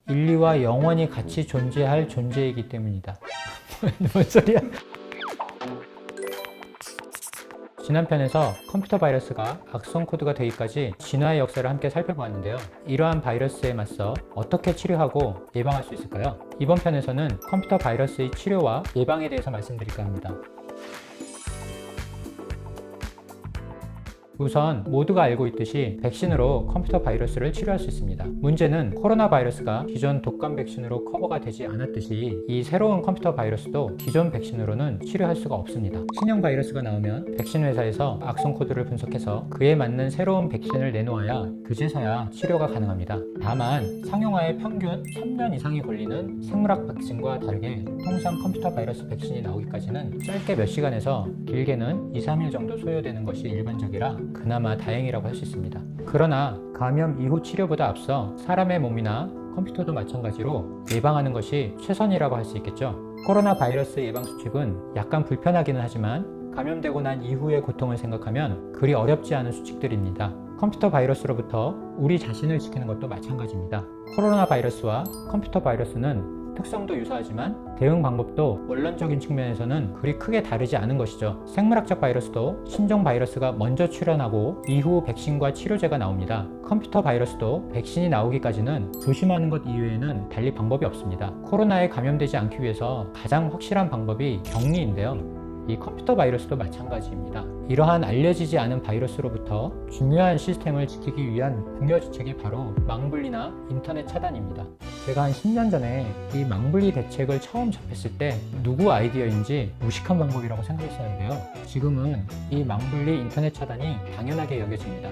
인류와 영원히 같이 존재할 존재이기 때문이다. 뭔 소리야? 지난 편에서 컴퓨터 바이러스가 악성 코드가 되기까지 진화의 역사를 함께 살펴보았는데요. 이러한 바이러스에 맞서 어떻게 치료하고 예방할 수 있을까요? 이번 편에서는 컴퓨터 바이러스의 치료와 예방에 대해서 말씀드릴까 합니다. 우선 모두가 알고 있듯이 백신으로 컴퓨터 바이러스를 치료할 수 있습니다. 문제는 코로나 바이러스가 기존 독감 백신으로 커버가 되지 않았듯이 이 새로운 컴퓨터 바이러스도 기존 백신으로는 치료할 수가 없습니다. 신형 바이러스가 나오면 백신 회사에서 악성 코드를 분석해서 그에 맞는 새로운 백신을 내놓아야 그제서야 치료가 가능합니다. 다만 상용화에 평균 3년 이상이 걸리는 생물학 백신과 다르게 통상 컴퓨터 바이러스 백신이 나오기까지는 짧게 몇 시간에서 길게는 2-3일 정도 소요되는 것이 일반적이라 그나마 다행이라고 할 수 있습니다. 그러나 감염 이후 치료보다 앞서 사람의 몸이나 컴퓨터도 마찬가지로 예방하는 것이 최선이라고 할 수 있겠죠. 코로나 바이러스 예방 수칙은 약간 불편하기는 하지만 감염되고 난 이후의 고통을 생각하면 그리 어렵지 않은 수칙들입니다. 컴퓨터 바이러스로부터 우리 자신을 지키는 것도 마찬가지입니다. 코로나 바이러스와 컴퓨터 바이러스는 특성도 유사하지만 대응 방법도 원론적인 측면에서는 그리 크게 다르지 않은 것이죠. 생물학적 바이러스도 신종 바이러스가 먼저 출현하고 이후 백신과 치료제가 나옵니다. 컴퓨터 바이러스도 백신이 나오기까지는 조심하는 것 이외에는 달리 방법이 없습니다. 코로나에 감염되지 않기 위해서 가장 확실한 방법이 격리인데요. 이 컴퓨터 바이러스도 마찬가지입니다. 이러한 알려지지 않은 바이러스로부터 중요한 시스템을 지키기 위한 궁여지책이 바로 망분리나 인터넷 차단입니다. 제가 한 10년 전에 이 망분리 대책을 처음 접했을 때 누구 아이디어인지 무식한 방법이라고 생각했었는데요. 지금은 이 망분리 인터넷 차단이 당연하게 여겨집니다.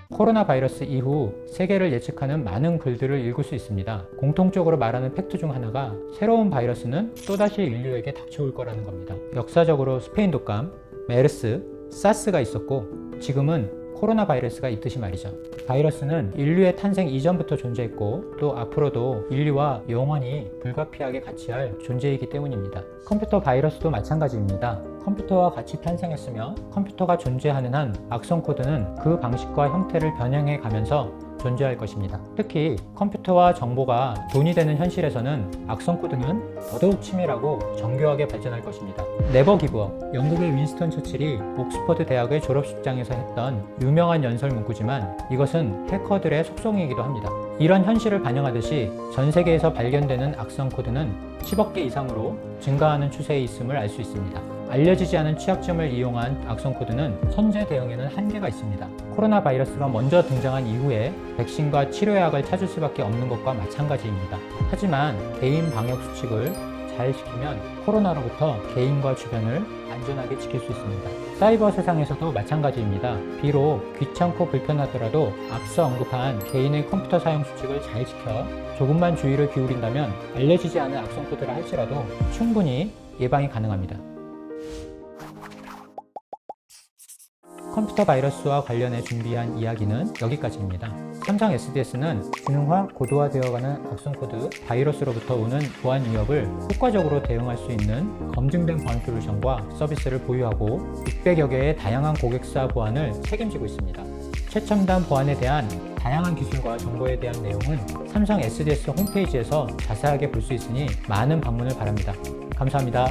코로나 바이러스 이후 세계를 예측하는 많은 글들을 읽을 수 있습니다. 공통적으로 말하는 팩트 중 하나가 새로운 바이러스는 또다시 인류에게 닥쳐올 거라는 겁니다. 역사적으로 스페인 독감, 메르스, 사스가 있었고 지금은 코로나 바이러스가 있듯이 말이죠. 바이러스는 인류의 탄생 이전부터 존재했고 또 앞으로도 인류와 영원히 불가피하게 같이 할 존재이기 때문입니다. 컴퓨터 바이러스도 마찬가지입니다. 컴퓨터와 같이 탄생했으며 컴퓨터가 존재하는 한 악성 코드는 그 방식과 형태를 변형해 가면서 존재할 것입니다. 특히 컴퓨터와 정보가 돈이 되는 현실에서는 악성 코드는 더더욱 치밀하고 정교하게 발전할 것입니다. 네버 기브업, 영국의 윈스턴 처칠이 옥스퍼드 대학의 졸업식장에서 했던 유명한 연설 문구지만 이것은 해커들의 속성이기도 합니다. 이런 현실을 반영하듯이 전 세계에서 발견되는 악성 코드는 10억 개 이상으로 증가하는 추세에 있음을 알 수 있습니다. 알려지지 않은 취약점을 이용한 악성 코드는 현재 대응에는 한계가 있습니다. 코로나 바이러스가 먼저 등장한 이후에 백신과 치료약을 찾을 수밖에 없는 것과 마찬가지입니다. 하지만 개인 방역 수칙을 잘 지키면 코로나로부터 개인과 주변을 안전하게 지킬 수 있습니다. 사이버 세상에서도 마찬가지입니다. 비록 귀찮고 불편하더라도 앞서 언급한 개인의 컴퓨터 사용 수칙을 잘 지켜 조금만 주의를 기울인다면 알려지지 않은 악성 코드라 할지라도 충분히 예방이 가능합니다. 컴퓨터 바이러스와 관련해 준비한 이야기는 여기까지입니다. 삼성 SDS는 기능화, 고도화되어가는 악성 코드, 바이러스로부터 오는 보안 위협을 효과적으로 대응할 수 있는 검증된 보안 솔루션과 서비스를 보유하고 600여 개의 다양한 고객사 보안을 책임지고 있습니다. 최첨단 보안에 대한 다양한 기술과 정보에 대한 내용은 삼성 SDS 홈페이지에서 자세하게 볼 수 있으니 많은 방문을 바랍니다. 감사합니다.